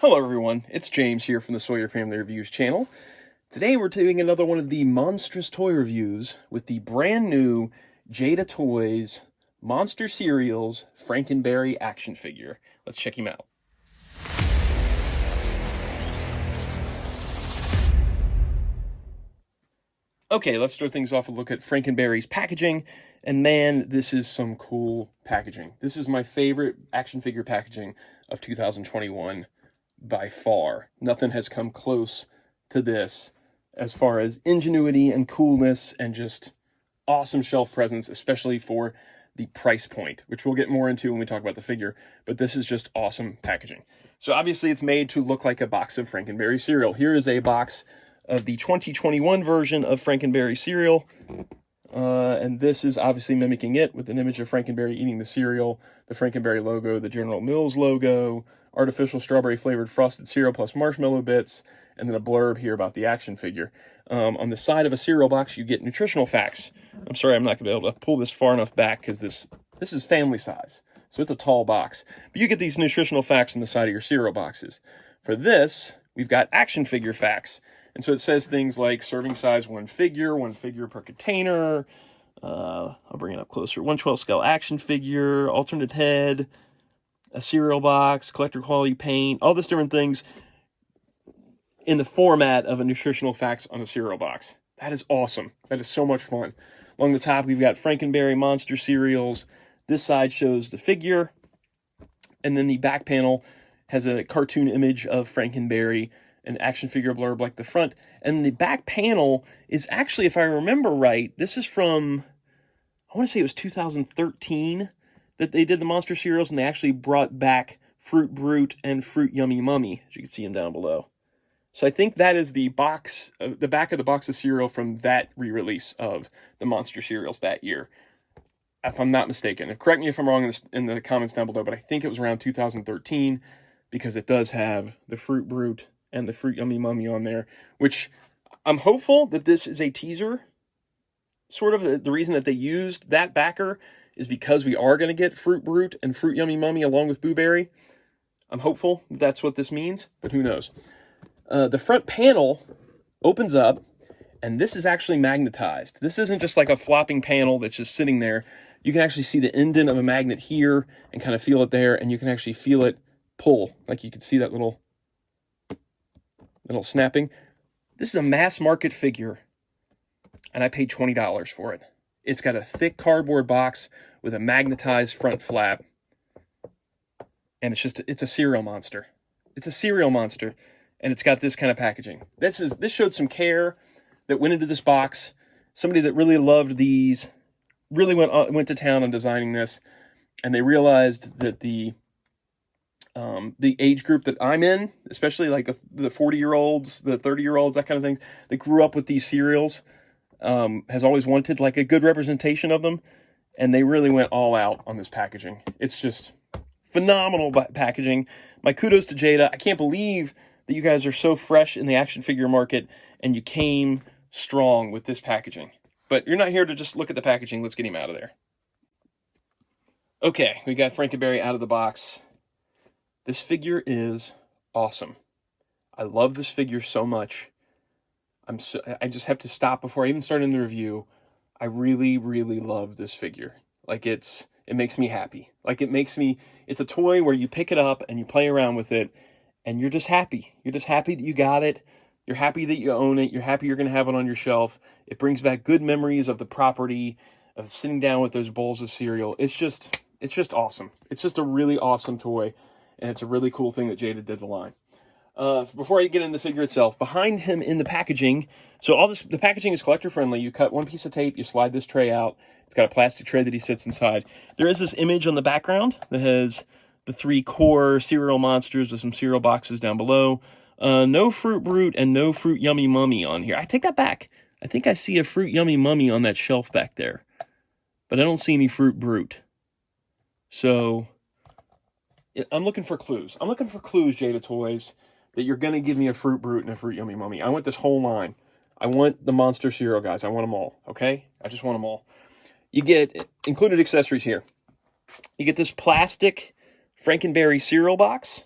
Hello everyone, it's James here from the Sawyer Family Reviews channel. Today we're doing another one of the monstrous toy reviews with the brand new Jada Toys Monster Cereals Frankenberry action figure. Let's check him out. Okay, let's start things off with a look at Frankenberry's packaging. And man, this is some cool packaging. This is my favorite action figure packaging of 2021 by far. Nothing has come close to this as far as ingenuity and coolness and just awesome shelf presence, especially for the price point, which we'll get more into when we talk about the figure. But this is just awesome packaging. So obviously it's made to look like a box of Frankenberry cereal. Here is a box of the 2021 version of Frankenberry cereal. And this is obviously mimicking it with an image of Frankenberry eating the cereal, the Frankenberry logo, the General Mills logo, artificial strawberry flavored frosted cereal plus marshmallow bits, and then a blurb here about the action figure. On the side of a cereal box, you get nutritional facts. I'm sorry, I'm not going to be able to pull this far enough back because this is family size, so it's a tall box. But you get these nutritional facts on the side of your cereal boxes. For this, we've got action figure facts. And so it says things like serving size one figure per container. I'll bring it up closer. 1/12 scale action figure, alternate head, a cereal box, collector quality paint, all these different things in the format of a nutritional facts on a cereal box. That is awesome. That is so much fun. Along the top, we've got Frankenberry monster cereals. This side shows the figure. And then the back panel has a cartoon image of Frankenberry, an action figure blurb like the front. And the back panel is actually, if I remember right, this is from, I want to say it was 2013 that they did the monster cereals, and they actually brought back Fruit Brute and Fruit Yummy Mummy, as you can see them down below. So I think that is the box, the back of the box of cereal from that re-release of the monster cereals that year, if I'm not mistaken. Correct me if I'm wrong in the comments down below, but I think it was around 2013 because it does have the Fruit Brute and the Fruit Yummy Mummy on there, which I'm hopeful that this is a teaser. Sort of the reason that they used that backer is because we are going to get Fruit Brute and Fruit Yummy Mummy along with Boo Berry. I'm hopeful that's what this means, but who knows. The front panel opens up, and this is actually magnetized. This isn't just like a flopping panel that's just sitting there. You can actually see the indent of a magnet here and kind of feel it there, and you can actually feel it pull. Like you can see that little snapping. This is a mass market figure, and I paid $20 for it. It's got a thick cardboard box with a magnetized front flap, and it's a cereal monster. It's a cereal monster, and it's got this kind of packaging. This showed some care that went into this box. Somebody that really loved these really went to town on designing this, and they realized that the age group that I'm in, especially like the 40-year-olds, the 30-year-olds, that kind of thing, that grew up with these cereals, has always wanted like a good representation of them, and they really went all out on this packaging. It's just phenomenal packaging. My kudos to Jada. I can't believe that you guys are so fresh in the action figure market, and you came strong with this packaging. But you're not here to just look at the packaging. Let's get him out of there. Okay, we got Frankenberry out of the box. This figure is awesome. I love this figure so much. I just have to stop before I even start in the review. I really, really love this figure. Like it makes me happy. Like it's a toy where you pick it up and you play around with it and you're just happy. You're just happy that you got it. You're happy that you own it. You're happy you're going to have it on your shelf. It brings back good memories of the property, of sitting down with those bowls of cereal. It's just awesome. It's just a really awesome toy. And it's a really cool thing that Jada did the line. Before I get into the figure itself, behind him in the packaging, so the packaging is collector friendly. You cut one piece of tape, you slide this tray out. It's got a plastic tray that he sits inside. There is this image on the background that has the 3 core cereal monsters with some cereal boxes down below. No Fruit Brute and no Fruit Yummy Mummy on here. I take that back. I think I see a Fruit Yummy Mummy on that shelf back there, but I don't see any Fruit Brute. So I'm looking for clues. I'm looking for clues, Jada Toys, that you're going to give me a Fruit Brute and a Fruit Yummy Mummy. I want this whole line. I want the monster cereal guys. I want them all, okay? I just want them all. You get included accessories here. You get this plastic Frankenberry cereal box.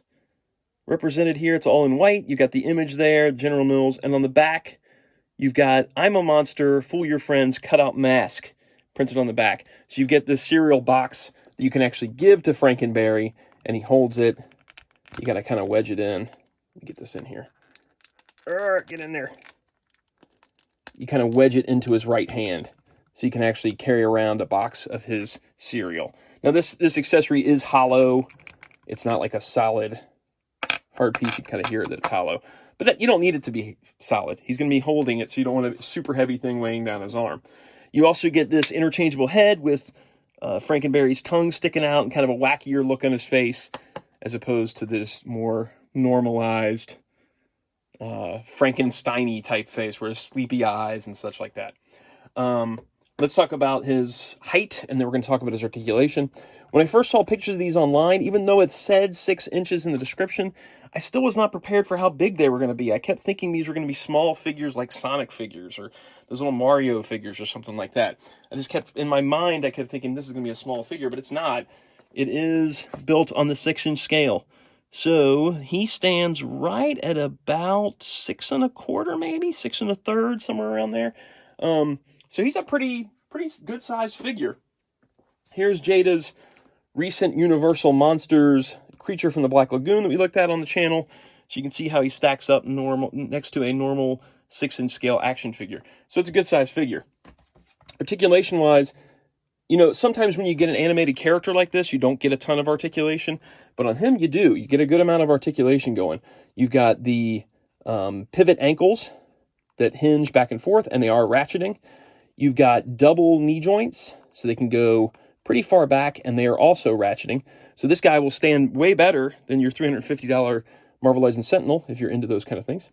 represented here. It's all in white. You've got the image there, General Mills, and on the back, you've got "I'm a monster, fool your friends, cutout mask" printed on the back. So you get this cereal box that you can actually give to Frankenberry, and he holds it. You got to kind of wedge it in. Let me get this in here. Get in there. You kind of wedge it into his right hand, so you can actually carry around a box of his cereal. Now, this accessory is hollow. It's not like a solid hard piece. You kind of hear that it's hollow. But you don't need it to be solid. He's going to be holding it, so you don't want a super heavy thing weighing down his arm. You also get this interchangeable head with Frankenberry's tongue sticking out and kind of a wackier look on his face, as opposed to this more normalized Frankenstein-y type face where sleepy eyes and such like that. Let's talk about his height, and then we're going to talk about his articulation. When I first saw pictures of these online, even though it said 6 inches in the description, I still was not prepared for how big they were going to be. I kept thinking these were going to be small figures like Sonic figures or those little Mario figures or something like that. I just kept, in my mind, I kept thinking this is going to be a small figure, but it's not. It is built on the 6-inch scale. So he stands right at about 6 1/4, maybe 6 1/3, somewhere around there. So he's a pretty good sized figure. Here's Jada's recent Universal Monsters creature from the Black Lagoon that we looked at on the channel. So you can see how he stacks up next to a normal 6-inch scale action figure. So it's a good sized figure. Articulation wise, you know, sometimes when you get an animated character like this, you don't get a ton of articulation, but on him you do. You get a good amount of articulation going. You've got the pivot ankles that hinge back and forth, and they are ratcheting. You've got double knee joints, so they can go pretty far back, and they are also ratcheting. So this guy will stand way better than your $350 Marvel Legends Sentinel, if you're into those kind of things.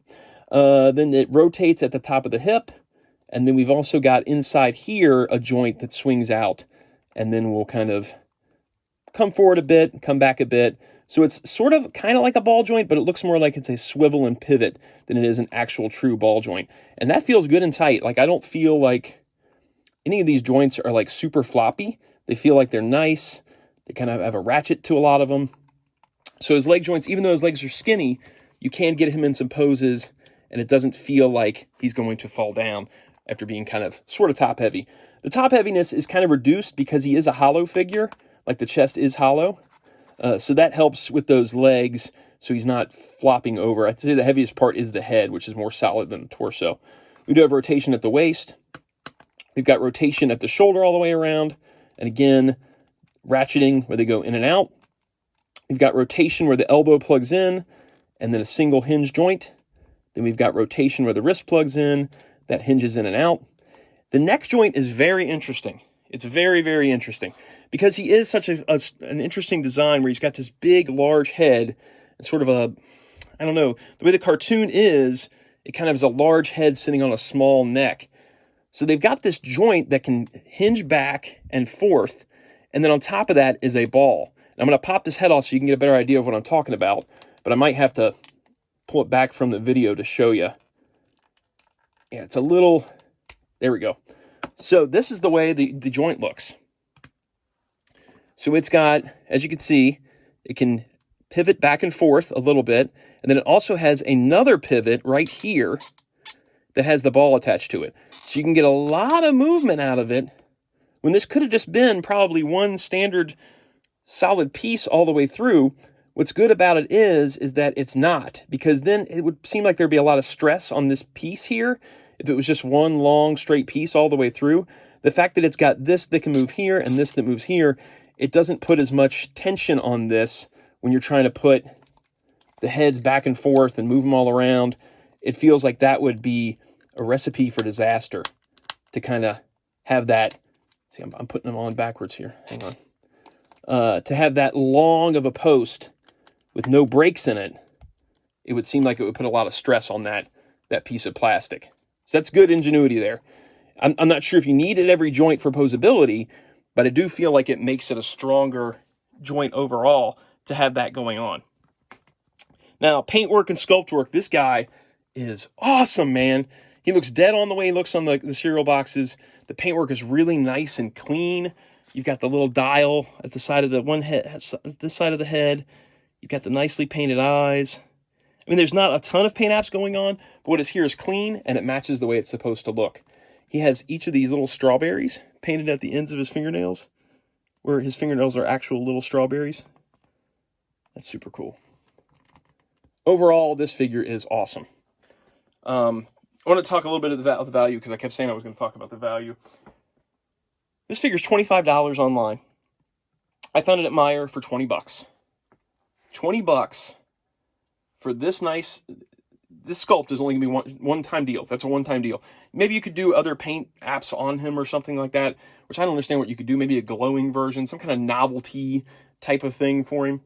Then it rotates at the top of the hip, and then we've also got inside here a joint that swings out, and then we'll kind of come forward a bit, come back a bit. So it's sort of kind of like a ball joint, but it looks more like it's a swivel and pivot than it is an actual true ball joint. And that feels good and tight. Like, I don't feel like any of these joints are like super floppy. They feel like they're nice. They kind of have a ratchet to a lot of them. So his leg joints, even though his legs are skinny, you can get him in some poses, and it doesn't feel like he's going to fall down after being kind of sort of top heavy. The top heaviness is kind of reduced because he is a hollow figure, like the chest is hollow. So that helps with those legs, so he's not flopping over. I'd say the heaviest part is the head, which is more solid than the torso. We do have rotation at the waist. We've got rotation at the shoulder all the way around. And again, ratcheting where they go in and out. We've got rotation where the elbow plugs in, and then a single hinge joint. Then we've got rotation where the wrist plugs in, that hinges in and out. The neck joint is very interesting. It's very, very interesting because he is such an interesting design where he's got this big, large head and sort of a, I don't know, the way the cartoon is, it kind of is a large head sitting on a small neck. So they've got this joint that can hinge back and forth, and then on top of that is a ball. And I'm going to pop this head off so you can get a better idea of what I'm talking about, but I might have to pull it back from the video to show you. Yeah, it's a little, there we go. So this is the way the joint looks. So it's got, as you can see, it can pivot back and forth a little bit, and then it also has another pivot right here that has the ball attached to it. So you can get a lot of movement out of it when this could have just been probably one standard solid piece all the way through. What's good about it is that it's not, because then it would seem like there'd be a lot of stress on this piece here if it was just one long straight piece all the way through. The fact that it's got this that can move here and this that moves here, it doesn't put as much tension on this when you're trying to put the heads back and forth and move them all around. It feels like that would be a recipe for disaster to kind of have that. See, I'm putting them on backwards here. Hang on. To have that long of a post with no breaks in it, it would seem like it would put a lot of stress on that piece of plastic. So that's good ingenuity there. I'm not sure if you need it every joint for posability, but I do feel like it makes it a stronger joint overall to have that going on. Now, paintwork and sculpt work, this guy is awesome, man. He looks dead on the way he looks on the cereal boxes. The paintwork is really nice and clean. You've got the little dial at the side of the one head, this side of the head. You've got the nicely painted eyes. I mean, there's not a ton of paint apps going on, but what is here is clean, and it matches the way it's supposed to look. He has each of these little strawberries painted at the ends of his fingernails, where his fingernails are actual little strawberries. That's super cool. Overall, this figure is awesome. I want to talk a little bit of the value, because I kept saying I was going to talk about the value. This figure's $25 online. I found it at Meijer for 20 bucks. 20 bucks for this nice... This sculpt is only going to be one-time deal. That's a one-time deal. Maybe you could do other paint apps on him or something like that, which I don't understand what you could do. Maybe a glowing version, some kind of novelty type of thing for him.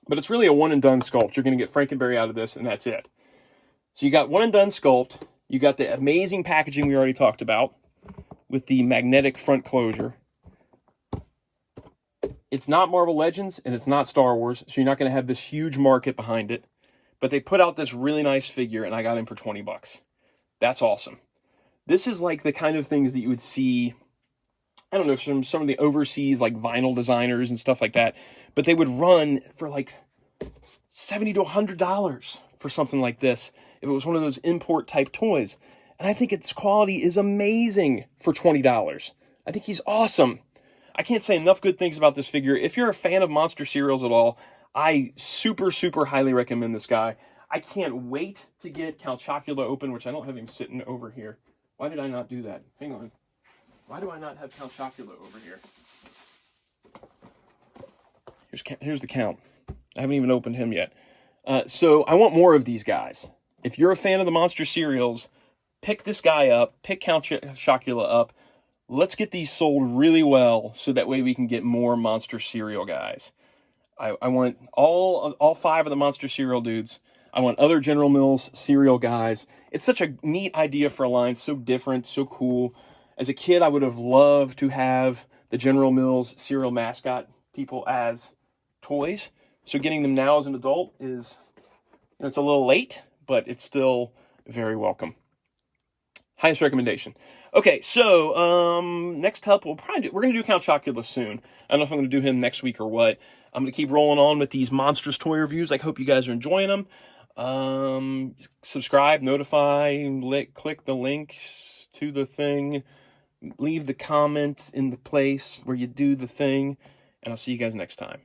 But it's really a one-and-done sculpt. You're going to get Frankenberry out of this, and that's it. So you got one-and-done sculpt. You got the amazing packaging we already talked about with the magnetic front closure. It's not Marvel Legends, and it's not Star Wars, so you're not going to have this huge market behind it. But they put out this really nice figure, and I got him for 20 bucks. That's awesome. This is like the kind of things that you would see, I don't know, from some of the overseas like vinyl designers and stuff like that, but they would run for like $70 to $100 for something like this if it was one of those import type toys. And I think its quality is amazing for $20. I think he's awesome. I can't say enough good things about this figure. If you're a fan of monster cereals at all, I super, super highly recommend this guy. I can't wait to get Count Chocula open, which I don't have him sitting over here. Why did I not do that? Hang on. Why do I not have Count Chocula over here? Here's the Count. I haven't even opened him yet. So I want more of these guys. If you're a fan of the monster cereals, pick this guy up. Pick Count Chocula up. Let's get these sold really well so that way we can get more monster cereal guys. I want all 5 of the monster cereal dudes. I want other General Mills cereal guys. It's such a neat idea for a line, so different, so cool. As a kid, I would have loved to have the General Mills cereal mascot people as toys. So getting them now as an adult is, it's a little late, but it's still very welcome. Highest recommendation. Okay, so next up, we're going to do Count Chocula soon. I don't know if I'm going to do him next week or what. I'm going to keep rolling on with these monstrous toy reviews. I hope you guys are enjoying them. Subscribe, notify, click the links to the thing. Leave the comment in the place where you do the thing. And I'll see you guys next time.